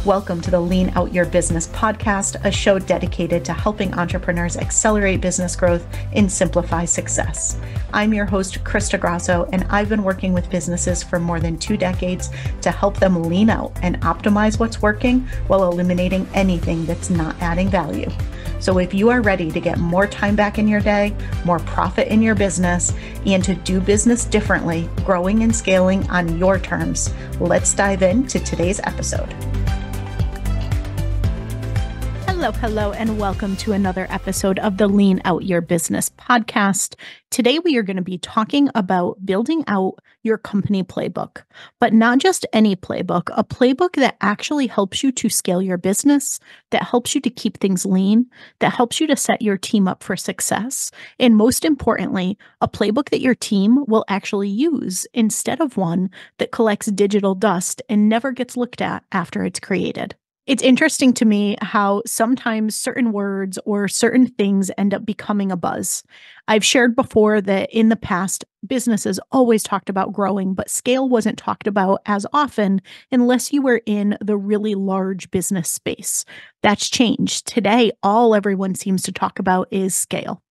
Welcome to the Lean Out Your Business podcast, a show dedicated to helping entrepreneurs accelerate business growth and simplify success. I'm your host, Krista Grasso, and I've been working with businesses for more than 2 decades to help them lean out and optimize what's working while eliminating anything that's not adding value. So if you are ready to get more time back in your day, more profit in your business, and to do business differently, growing and scaling on your terms, let's dive into today's episode. Hello, and welcome to another episode of the Lean Out Your Business podcast. Today, we are going to be talking about building out your company playbook, but not just any playbook, a playbook that actually helps you to scale your business, that helps you to keep things lean, that helps you to set your team up for success, and most importantly, a playbook that your team will actually use instead of one that collects digital dust and never gets looked at after it's created. It's interesting to me how sometimes certain words or certain things end up becoming a buzz. I've shared before that in the past, businesses always talked about growing, but scale wasn't talked about as often unless you were in the really large business space. That's changed. Today, all everyone seems to talk about is scale.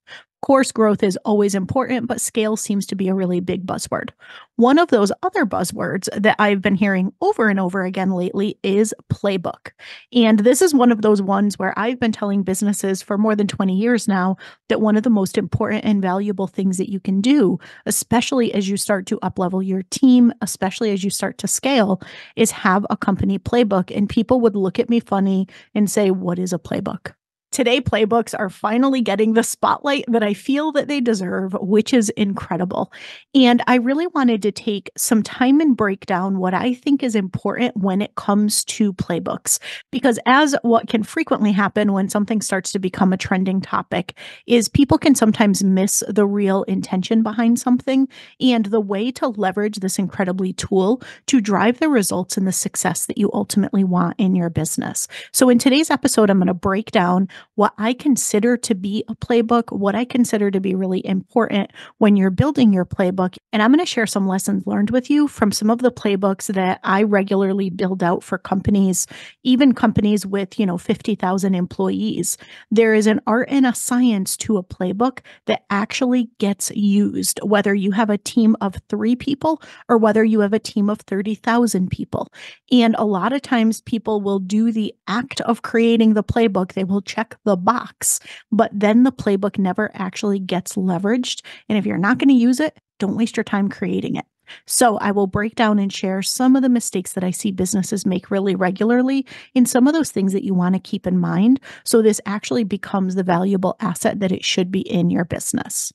Of course, growth is always important, but scale seems to be a really big buzzword. One of those other buzzwords that I've been hearing over and over again lately is playbook. And this is one of those ones where I've been telling businesses for more than 20 years now that one of the most important and valuable things that you can do, especially as you start to uplevel your team, especially as you start to scale, is have a company playbook. And people would look at me funny and say, "What is a playbook?" Today, playbooks are finally getting the spotlight that I feel that they deserve, which is incredible. And I really wanted to take some time and break down what I think is important when it comes to playbooks. Because as what can frequently happen when something starts to become a trending topic is people can sometimes miss the real intention behind something and the way to leverage this incredibly tool to drive the results and the success that you ultimately want in your business. So in today's episode, I'm going to break down what I consider to be a playbook, what I consider to be really important when you're building your playbook. And I'm going to share some lessons learned with you from some of the playbooks that I regularly build out for companies, even companies with, 50,000 employees. There is an art and a science to a playbook that actually gets used, whether you have a team of 3 people or whether you have a team of 30,000 people. And a lot of times people will do the act of creating the playbook. They will check the box, but then the playbook never actually gets leveraged. And if you're not going to use it, don't waste your time creating it. So I will break down and share some of the mistakes that I see businesses make really regularly and some of those things that you want to keep in mind so this actually becomes the valuable asset that it should be in your business.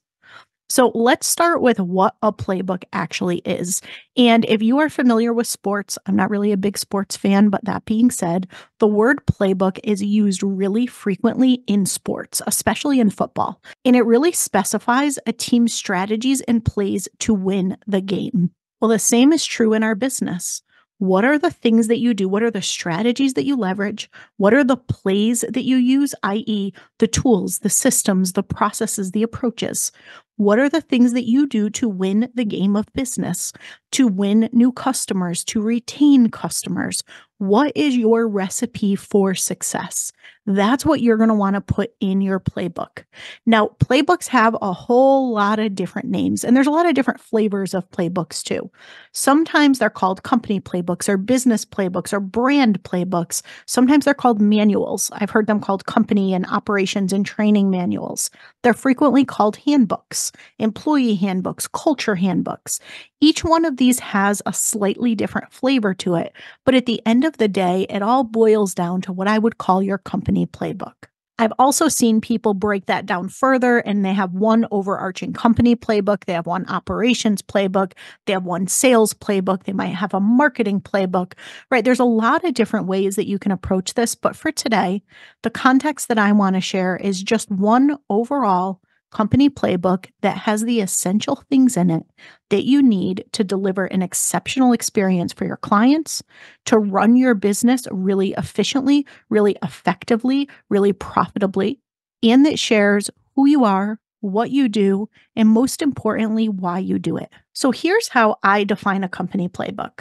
So let's start with what a playbook actually is. And if you are familiar with sports, I'm not really a big sports fan, but that being said, the word playbook is used really frequently in sports, especially in football. And it really specifies a team's strategies and plays to win the game. Well, the same is true in our business. What are the things that you do? What are the strategies that you leverage? What are the plays that you use, i.e., the tools, the systems, the processes, the approaches? What are the things that you do to win the game of business, to win new customers, to retain customers? What is your recipe for success? That's what you're going to want to put in your playbook. Now, playbooks have a whole lot of different names, and there's a lot of different flavors of playbooks too. Sometimes they're called company playbooks or business playbooks or brand playbooks. Sometimes they're called manuals. I've heard them called company and operations and training manuals. They're frequently called handbooks, employee handbooks, culture handbooks. Each one of these has a slightly different flavor to it, but at the end of the day, it all boils down to what I would call your company playbook. I've also seen people break that down further and they have one overarching company playbook, they have one operations playbook, they have one sales playbook, they might have a marketing playbook, right? There's a lot of different ways that you can approach this, but for today, the context that I want to share is just one overall company playbook that has the essential things in it that you need to deliver an exceptional experience for your clients, to run your business really efficiently, really effectively, really profitably, and that shares who you are, what you do, and most importantly, why you do it. So here's how I define a company playbook.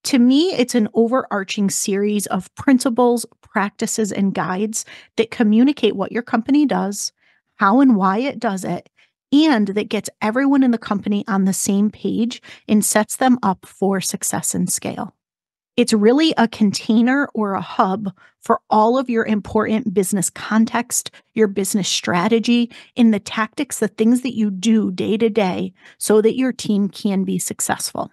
To me, it's an overarching series of principles, practices, and guides that communicate what your company does, how and why it does it, and that gets everyone in the company on the same page and sets them up for success and scale. It's really a container or a hub for all of your important business context, your business strategy, and the tactics, the things that you do day to day so that your team can be successful.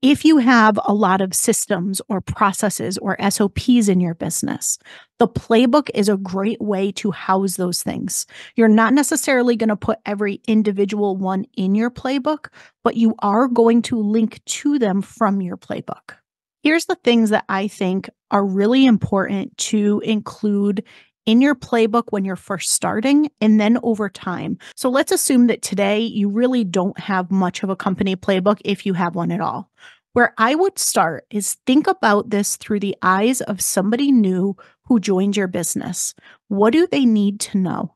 If you have a lot of systems or processes or SOPs in your business, the playbook is a great way to house those things. You're not necessarily going to put every individual one in your playbook, but you are going to link to them from your playbook. Here's the things that I think are really important to include in your playbook when you're first starting and then over time. So let's assume that today you really don't have much of a company playbook if you have one at all. Where I would start is think about this through the eyes of somebody new who joined your business. What do they need to know?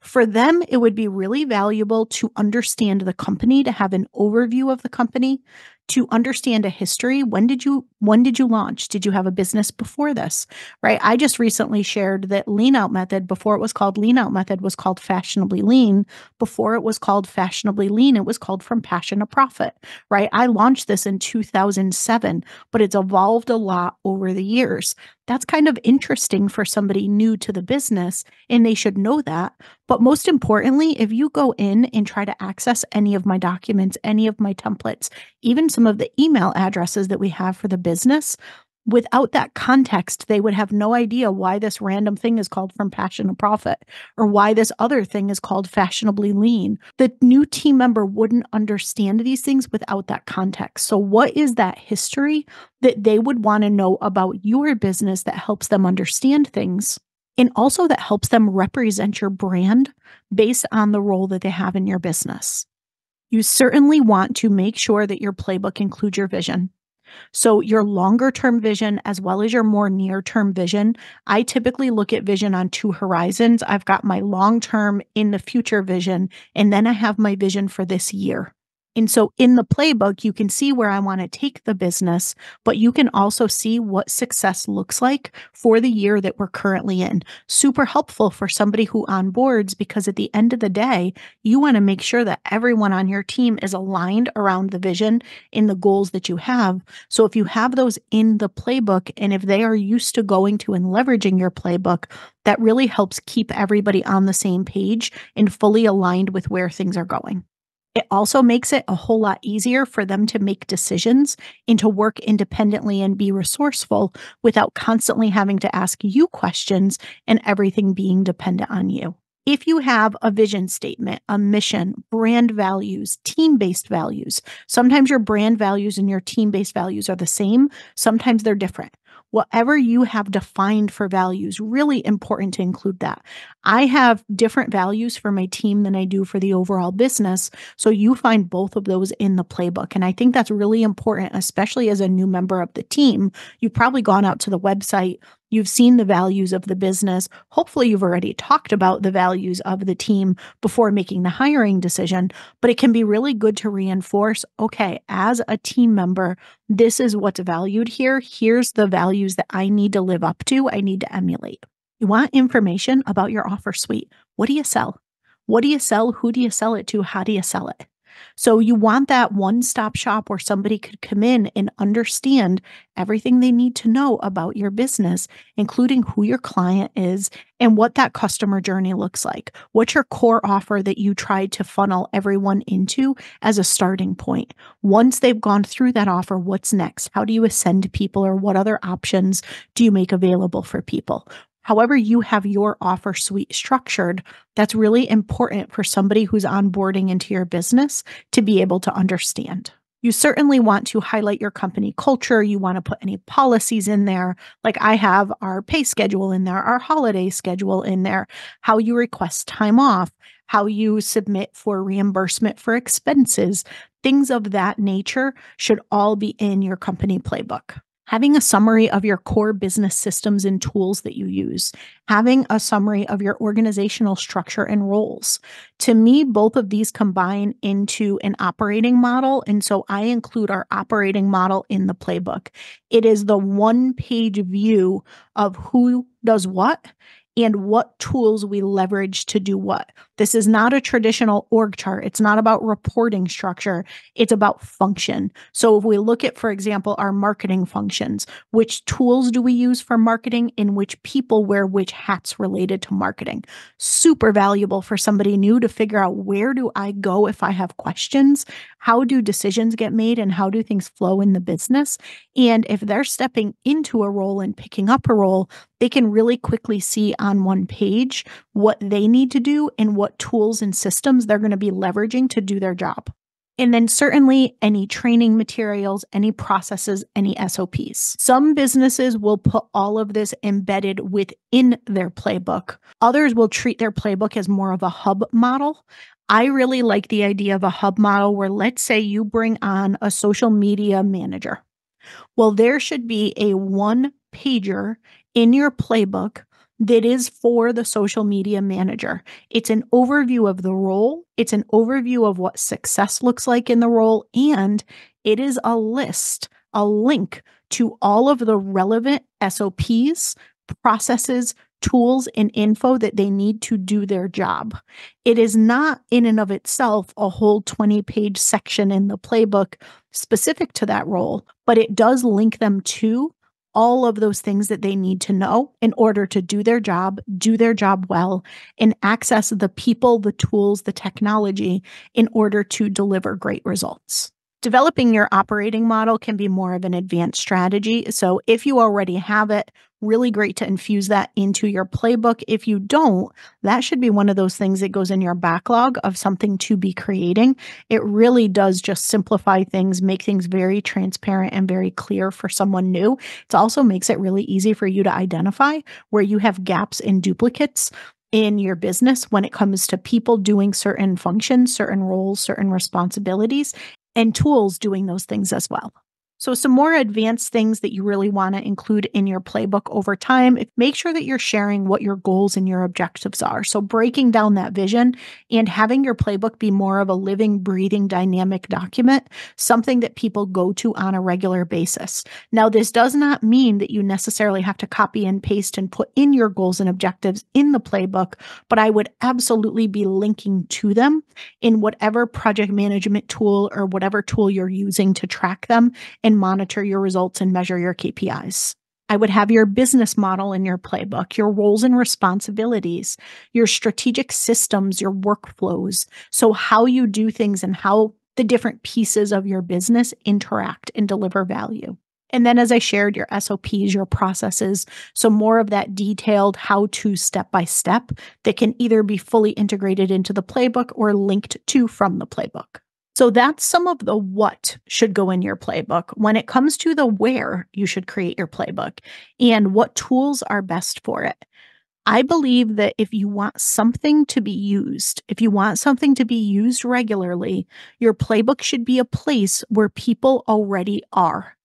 For them, it would be really valuable to understand the company, to have an overview of the company, to understand a history. When did you launch? Did you have a business before this? Right? I just recently shared that Lean Out Method, before it was called Lean Out Method, was called Fashionably Lean. Before it was called Fashionably Lean, it was called From Passion to Profit. Right? I launched this in 2007, but it's evolved a lot over the years. That's kind of interesting for somebody new to the business, and they should know that. But most importantly, if you go in and try to access any of my documents, any of my templates, even some of the email addresses that we have for the business, without that context, they would have no idea why this random thing is called From Passion to Profit or why this other thing is called Fashionably Lean. The new team member wouldn't understand these things without that context. So what is that history that they would want to know about your business that helps them understand things? And also that helps them represent your brand based on the role that they have in your business. You certainly want to make sure that your playbook includes your vision. So your longer term vision as well as your more near term vision. I typically look at vision on two horizons. I've got my long term in the future vision, and then I have my vision for this year. And so in the playbook, you can see where I want to take the business, but you can also see what success looks like for the year that we're currently in. Super helpful for somebody who onboards, because at the end of the day, you want to make sure that everyone on your team is aligned around the vision and the goals that you have. So if you have those in the playbook, and if they are used to going to and leveraging your playbook, that really helps keep everybody on the same page and fully aligned with where things are going. It also makes it a whole lot easier for them to make decisions and to work independently and be resourceful without constantly having to ask you questions and everything being dependent on you. If you have a vision statement, a mission, brand values, team-based values, sometimes your brand values and your team-based values are the same, sometimes they're different. Whatever you have defined for values, really important to include that. I have different values for my team than I do for the overall business. So you find both of those in the playbook. And I think that's really important, especially as a new member of the team. You've probably gone out to the website. You've seen the values of the business. Hopefully, you've already talked about the values of the team before making the hiring decision, but it can be really good to reinforce, okay, as a team member, this is what's valued here. Here's the values that I need to live up to, I need to emulate. You want information about your offer suite. What do you sell? What do you sell? Who do you sell it to? How do you sell it? So you want that one-stop shop where somebody could come in and understand everything they need to know about your business, including who your client is and what that customer journey looks like. What's your core offer that you tried to funnel everyone into as a starting point? Once they've gone through that offer, what's next? How do you ascend people, or what other options do you make available for people? However you have your offer suite structured, that's really important for somebody who's onboarding into your business to be able to understand. You certainly want to highlight your company culture. You want to put any policies in there. Like I have our pay schedule in there, our holiday schedule in there, how you request time off, how you submit for reimbursement for expenses. Things of that nature should all be in your company playbook. having a summary of your core business systems and tools that you use, having a summary of your organizational structure and roles. To me, both of these combine into an operating model. And so I include our operating model in the playbook. It is the one-page view of who does what and what tools we leverage to do what. This is not a traditional org chart. It's not about reporting structure. It's about function. So if we look at, for example, our marketing functions, which tools do we use for marketing and which people wear which hats related to marketing? Super valuable for somebody new to figure out, where do I go if I have questions? How do decisions get made and how do things flow in the business? And if they're stepping into a role and picking up a role, they can really quickly see on one page what they need to do and what tools and systems they're going to be leveraging to do their job. And then certainly any training materials, any processes, any SOPs. Some businesses will put all of this embedded within their playbook. Others will treat their playbook as more of a hub model. I really like the idea of a hub model where, let's say you bring on a social media manager. Well, there should be a one-pager in your playbook that is for the social media manager. It's an overview of the role. It's an overview of what success looks like in the role. And it is a list, a link to all of the relevant SOPs, processes, tools, and info that they need to do their job. It is not in and of itself a whole 20-page section in the playbook specific to that role, but it does link them to all of those things that they need to know in order to do their job well, and access the people, the tools, the technology in order to deliver great results. Developing your operating model can be more of an advanced strategy. So if you already have it, really great to infuse that into your playbook. If you don't, that should be one of those things that goes in your backlog of something to be creating. It really does just simplify things, make things very transparent and very clear for someone new. It also makes it really easy for you to identify where you have gaps and duplicates in your business when it comes to people doing certain functions, certain roles, certain responsibilities, and tools doing those things as well. So some more advanced things that you really want to include in your playbook over time, make sure that you're sharing what your goals and your objectives are. So breaking down that vision and having your playbook be more of a living, breathing, dynamic document, something that people go to on a regular basis. Now, this does not mean that you necessarily have to copy and paste and put in your goals and objectives in the playbook, but I would absolutely be linking to them in whatever project management tool or whatever tool you're using to track them and monitor your results and measure your KPIs. I would have your business model in your playbook, your roles and responsibilities, your strategic systems, your workflows. So how you do things and how the different pieces of your business interact and deliver value. And then, as I shared, your SOPs, your processes, so more of that detailed how-to step-by-step that can either be fully integrated into the playbook or linked to from the playbook. So that's some of the what should go in your playbook. When it comes to the where you should create your playbook and what tools are best for it, I believe that if you want something to be used, if you want something to be used regularly, your playbook should be a place where people already are.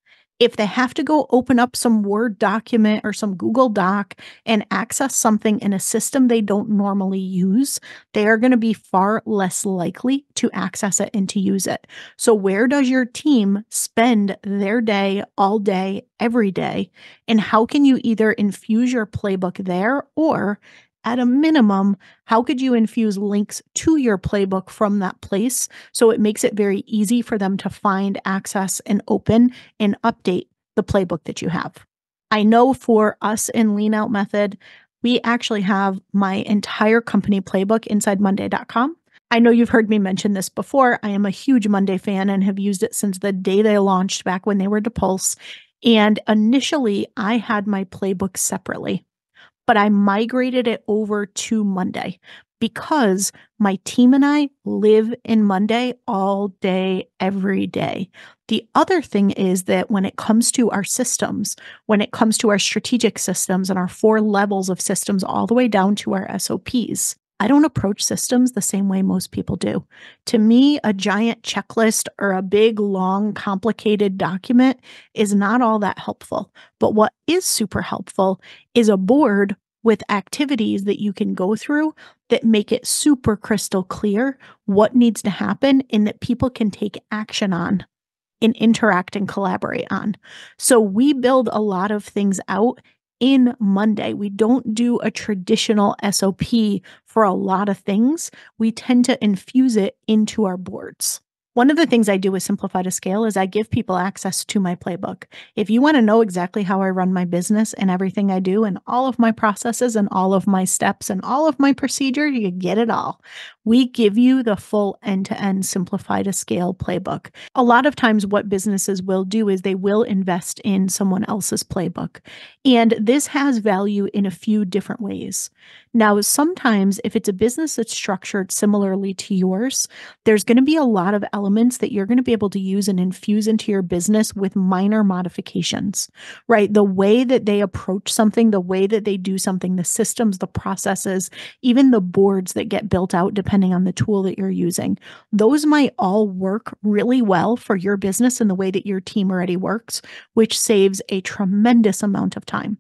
If they have to go open up some Word document or some Google Doc and access something in a system they don't normally use, they are going to be far less likely to access it and to use it. So where does your team spend their day, all day, every day? And how can you either infuse your playbook there, or at a minimum, how could you infuse links to your playbook from that place so it makes it very easy for them to find, access, and open and update the playbook that you have? I know for us in Lean Out Method, we actually have my entire company playbook inside Monday.com. I know you've heard me mention this before. I am a huge Monday fan and have used it since the day they launched back when they were Depulse. And initially, I had my playbook separately, but I migrated it over to Monday because my team and I live in Monday all day, every day. The other thing is that when it comes to our systems, when it comes to our strategic systems and our 4 levels of systems all the way down to our SOPs, I don't approach systems the same way most people do. To me, a giant checklist or a big, long, complicated document is not all that helpful. But what is super helpful is a board with activities that you can go through that make it super crystal clear what needs to happen and that people can take action on and interact and collaborate on. So we build a lot of things out in Monday. We don't do a traditional SOP for a lot of things. We tend to infuse it into our boards. One of the things I do with Simplify to Scale is I give people access to my playbook. If you want to know exactly how I run my business and everything I do and all of my processes and all of my steps and all of my procedure, you get it all. We give you the full end-to-end Simplify to Scale playbook. A lot of times what businesses will do is they will invest in someone else's playbook. And this has value in a few different ways. Now, sometimes if it's a business that's structured similarly to yours, there's going to be a lot of elements that you're going to be able to use and infuse into your business with minor modifications, right? The way that they approach something, the way that they do something, the systems, the processes, even the boards that get built out depending on the tool that you're using, those might all work really well for your business and the way that your team already works, which saves a tremendous amount of time.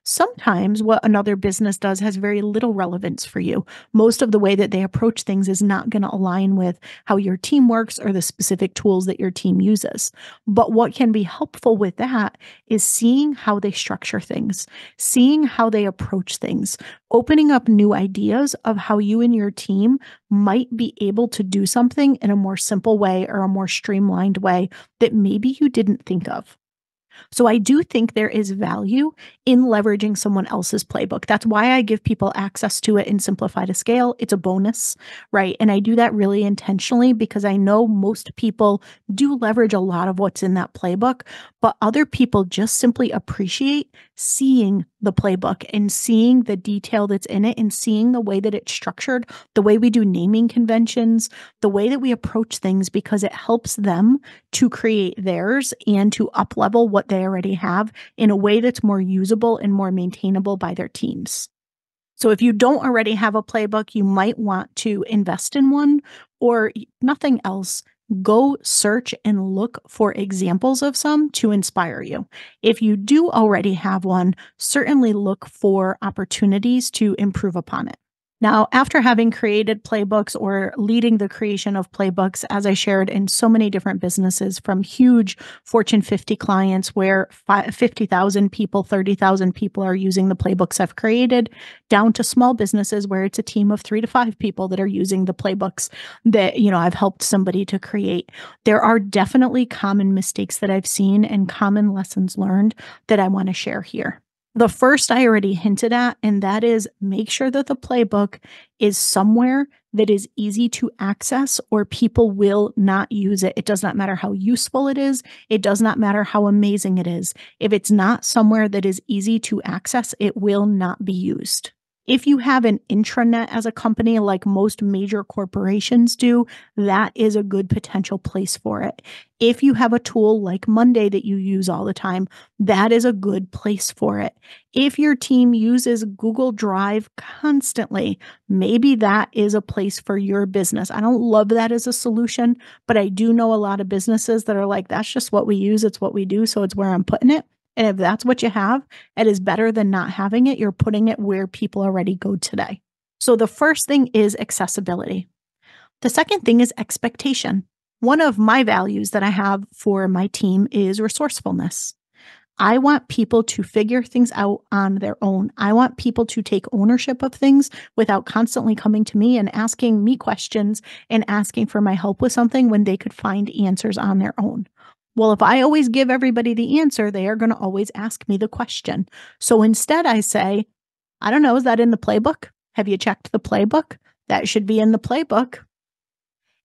Sometimes what another business does has very little relevance for you. Most of the way that they approach things is not going to align with how your team works or the specific tools that your team uses. But what can be helpful with that is seeing how they structure things, seeing how they approach things, opening up new ideas of how you and your team might be able to do something in a more simple way or a more streamlined way that maybe you didn't think of. So I do think there is value in leveraging someone else's playbook. That's why I give people access to it in Simplify to Scale. It's a bonus, right? And I do that really intentionally because I know most people do leverage a lot of what's in that playbook, but other people just simply appreciate seeing the playbook and seeing the detail that's in it and seeing the way that it's structured, the way we do naming conventions, the way that we approach things, because it helps them to create theirs and to up-level what they already have in a way that's more usable and more maintainable by their teams. So if you don't already have a playbook, you might want to invest in one, or nothing else, go search and look for examples of some to inspire you. If you do already have one, certainly look for opportunities to improve upon it. Now, after having created playbooks or leading the creation of playbooks, as I shared in so many different businesses, from huge Fortune 50 clients where 50,000 people, 30,000 people are using the playbooks I've created, down to small businesses where it's a team of 3 to 5 people that are using the playbooks that, I've helped somebody to create. There are definitely common mistakes that I've seen and common lessons learned that I want to share here. The first I already hinted at, and that is make sure that the playbook is somewhere that is easy to access or people will not use it. It does not matter how useful it is. It does not matter how amazing it is. If it's not somewhere that is easy to access, it will not be used. If you have an intranet as a company, like most major corporations do, that is a good potential place for it. If you have a tool like Monday that you use all the time, that is a good place for it. If your team uses Google Drive constantly, maybe that is a place for your business. I don't love that as a solution, but I do know a lot of businesses that are like, that's just what we use. It's what we do. So it's where I'm putting it. And if that's what you have, it is better than not having it. You're putting it where people already go today. So the first thing is accessibility. The second thing is expectation. One of my values that I have for my team is resourcefulness. I want people to figure things out on their own. I want people to take ownership of things without constantly coming to me and asking me questions and asking for my help with something when they could find answers on their own. Well, if I always give everybody the answer, they are going to always ask me the question. So instead I say, I don't know, is that in the playbook? Have you checked the playbook? That should be in the playbook.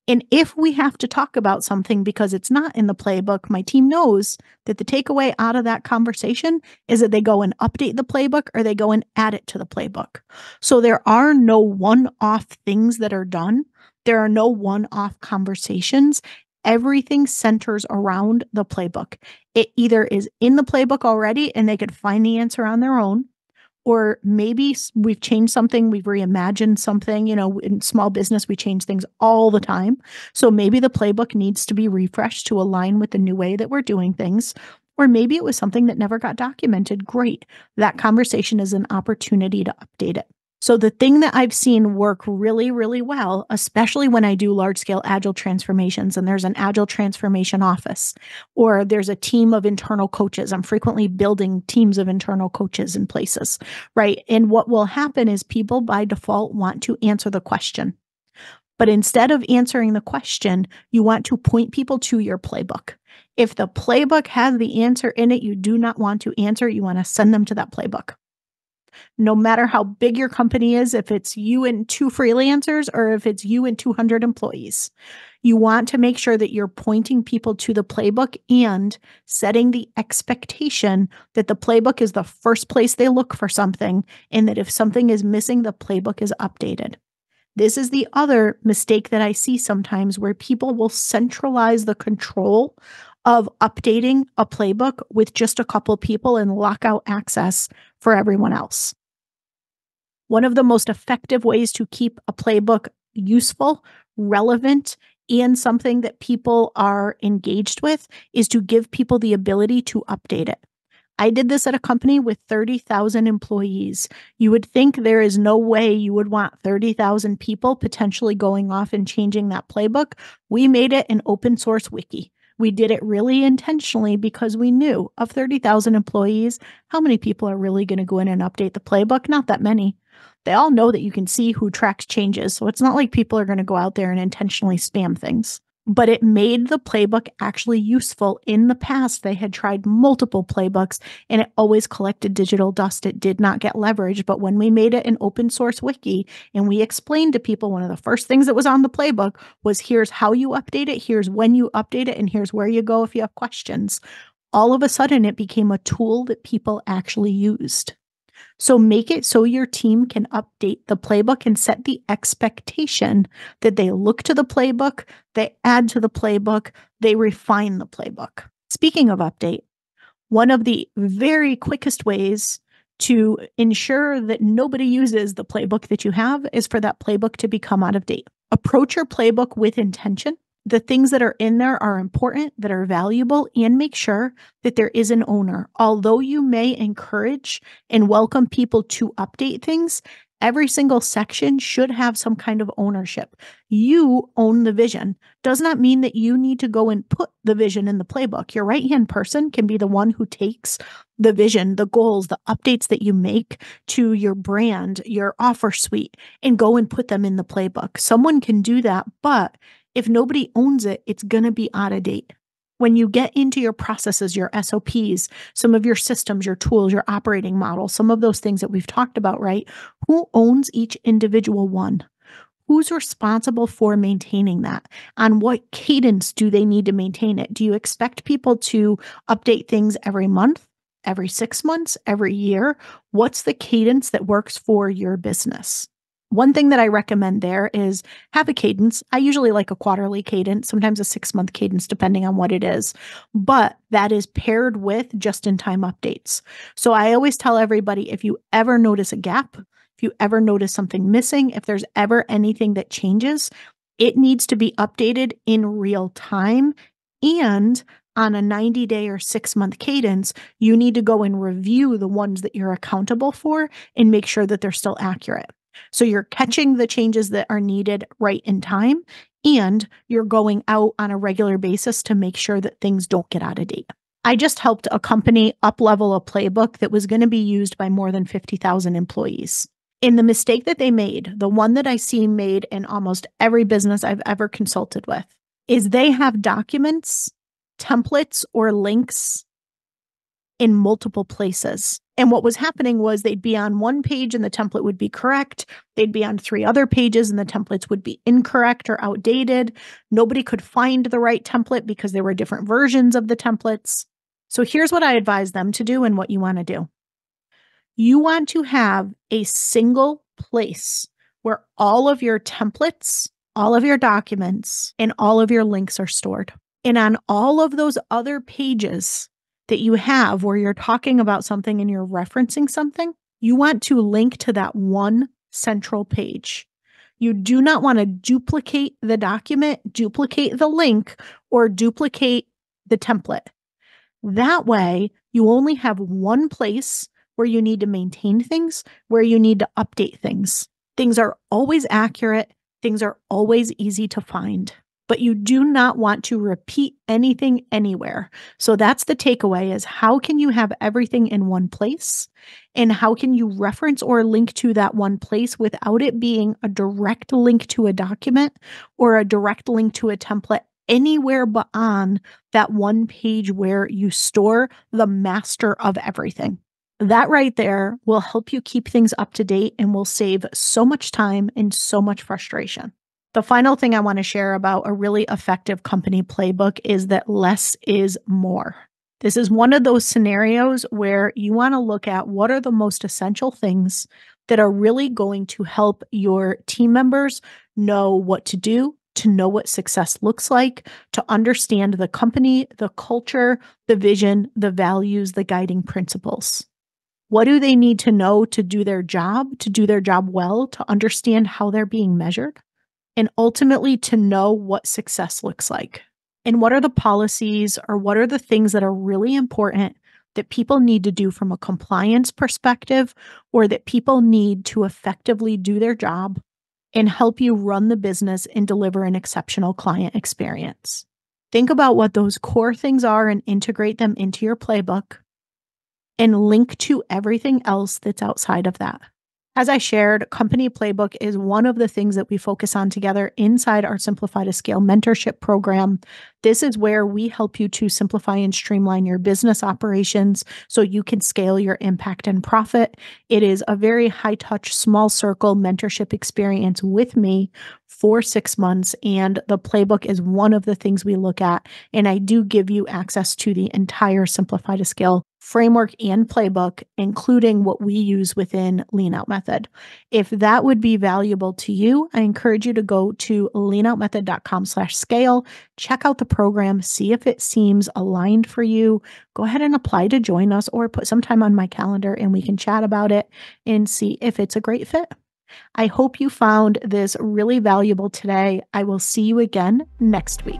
And if we have to talk about something because it's not in the playbook, my team knows that the takeaway out of that conversation is that they go and update the playbook or they go and add it to the playbook. So there are no one-off things that are done. There are no one-off conversations. Everything centers around the playbook. It either is in the playbook already and they could find the answer on their own, Or maybe we've changed something, we've reimagined something. In small business, we change things all the time. So maybe the playbook needs to be refreshed to align with the new way that we're doing things. Or maybe it was something that never got documented. Great. That conversation is an opportunity to update it. So the thing that I've seen work really, really well, especially when I do large scale agile transformations and there's an agile transformation office or there's a team of internal coaches. I'm frequently building teams of internal coaches in places, right? And what will happen is people by default want to answer the question. But instead of answering the question, you want to point people to your playbook. If the playbook has the answer in it, you do not want to answer. You want to send them to that playbook. No matter how big your company is, if it's you and 2 freelancers or if it's you and 200 employees, you want to make sure that you're pointing people to the playbook and setting the expectation that the playbook is the first place they look for something, and that if something is missing, the playbook is updated. This is the other mistake that I see sometimes, where people will centralize the control of updating a playbook with just a couple people and lock out access for everyone else. One of the most effective ways to keep a playbook useful, relevant, and something that people are engaged with is to give people the ability to update it. I did this at a company with 30,000 employees. You would think there is no way you would want 30,000 people potentially going off and changing that playbook. We made it an open source wiki. We did it really intentionally because we knew of 30,000 employees, how many people are really going to go in and update the playbook? Not that many. They all know that you can see who tracks changes. So it's not like people are going to go out there and intentionally spam things. But it made the playbook actually useful. In the past, they had tried multiple playbooks and it always collected digital dust. It did not get leverage. But when we made it an open source wiki and we explained to people, one of the first things that was on the playbook was, here's how you update it, here's when you update it, and here's where you go if you have questions. All of a sudden, it became a tool that people actually used. So make it so your team can update the playbook and set the expectation that they look to the playbook, they add to the playbook, they refine the playbook. Speaking of update, one of the very quickest ways to ensure that nobody uses the playbook that you have is for that playbook to become out of date. Approach your playbook with intention. The things that are in there are important, that are valuable, and make sure that there is an owner. Although you may encourage and welcome people to update things, every single section should have some kind of ownership. You own the vision. Does not mean that you need to go and put the vision in the playbook. Your right-hand person can be the one who takes the vision, the goals, the updates that you make to your brand, your offer suite, and go and put them in the playbook. Someone can do that, but if nobody owns it, it's going to be out of date. When you get into your processes, your SOPs, some of your systems, your tools, your operating model, some of those things that we've talked about, right? Who owns each individual one? Who's responsible for maintaining that? On what cadence do they need to maintain it? Do you expect people to update things every month, every 6 months, every year? What's the cadence that works for your business? One thing that I recommend there is have a cadence. I usually like a quarterly cadence, sometimes a 6-month cadence, depending on what it is. But that is paired with just-in-time updates. So I always tell everybody, if you ever notice a gap, if you ever notice something missing, if there's ever anything that changes, it needs to be updated in real time. And on a 90-day or 6-month cadence, you need to go and review the ones that you're accountable for and make sure that they're still accurate. So you're catching the changes that are needed right in time, and you're going out on a regular basis to make sure that things don't get out of date. I just helped a company up-level a playbook that was going to be used by more than 50,000 employees. And the mistake that they made, the one that I see made in almost every business I've ever consulted with, is they have documents, templates, or links in multiple places. And what was happening was they'd be on one page and the template would be correct. They'd be on 3 other pages and the templates would be incorrect or outdated. Nobody could find the right template because there were different versions of the templates. So here's what I advise them to do and what you want to do. You want to have a single place where all of your templates, all of your documents, and all of your links are stored. And on all of those other pages that you have where you're talking about something and you're referencing something, You want to link to that one central page. You do not want to duplicate the document, duplicate the link, or duplicate the template. That way, you only have one place where you need to maintain things, where you need to update things. Things are always accurate. Things are always easy to find, but you do not want to repeat anything anywhere. So that's the takeaway, is how can you have everything in one place? And how can you reference or link to that one place without it being a direct link to a document or a direct link to a template anywhere but on that one page where you store the master of everything? That right there will help you keep things up to date and will save so much time and so much frustration. The final thing I want to share about a really effective company playbook is that less is more. This is one of those scenarios where you want to look at what are the most essential things that are really going to help your team members know what to do, to know what success looks like, to understand the company, the culture, the vision, the values, the guiding principles. What do they need to know to do their job well, to understand how they're being measured, and ultimately to know what success looks like? And what are the policies, or what are the things that are really important that people need to do from a compliance perspective, or that people need to effectively do their job and help you run the business and deliver an exceptional client experience? Think about what those core things are and integrate them into your playbook and link to everything else that's outside of that. As I shared, Company Playbook is one of the things that we focus on together inside our Simplify to Scale mentorship program. This is where we help you to simplify and streamline your business operations so you can scale your impact and profit. It is a very high-touch, small circle mentorship experience with me for 6 months, and the playbook is one of the things we look at. And I do give you access to the entire Simplify to Scale framework and playbook, including what we use within Lean Out Method. If that would be valuable to you, I encourage you to go to leanoutmethod.com/scale, check out the program, see if it seems aligned for you. Go ahead and apply to join us, or put some time on my calendar and we can chat about it and see if it's a great fit. I hope you found this really valuable today. I will see you again next week.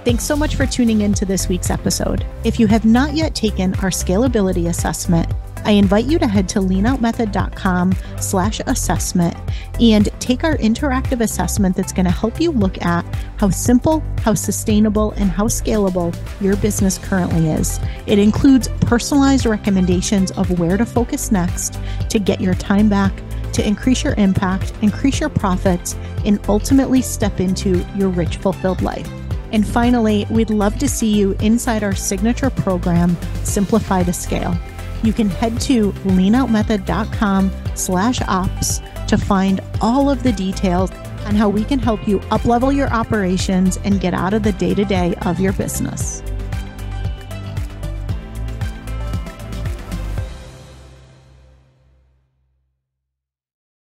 Thanks so much for tuning in to this week's episode. If you have not yet taken our scalability assessment, I invite you to head to leanoutmethod.com/assessment and take our interactive assessment that's going to help you look at how simple, how sustainable, and how scalable your business currently is. It includes personalized recommendations of where to focus next to get your time back, to increase your impact, increase your profits, and ultimately step into your rich, fulfilled life. And finally, we'd love to see you inside our signature program, Simplify to Scale. You can head to leanoutmethod.com/ops to find all of the details on how we can help you uplevel your operations and get out of the day-to-day of your business.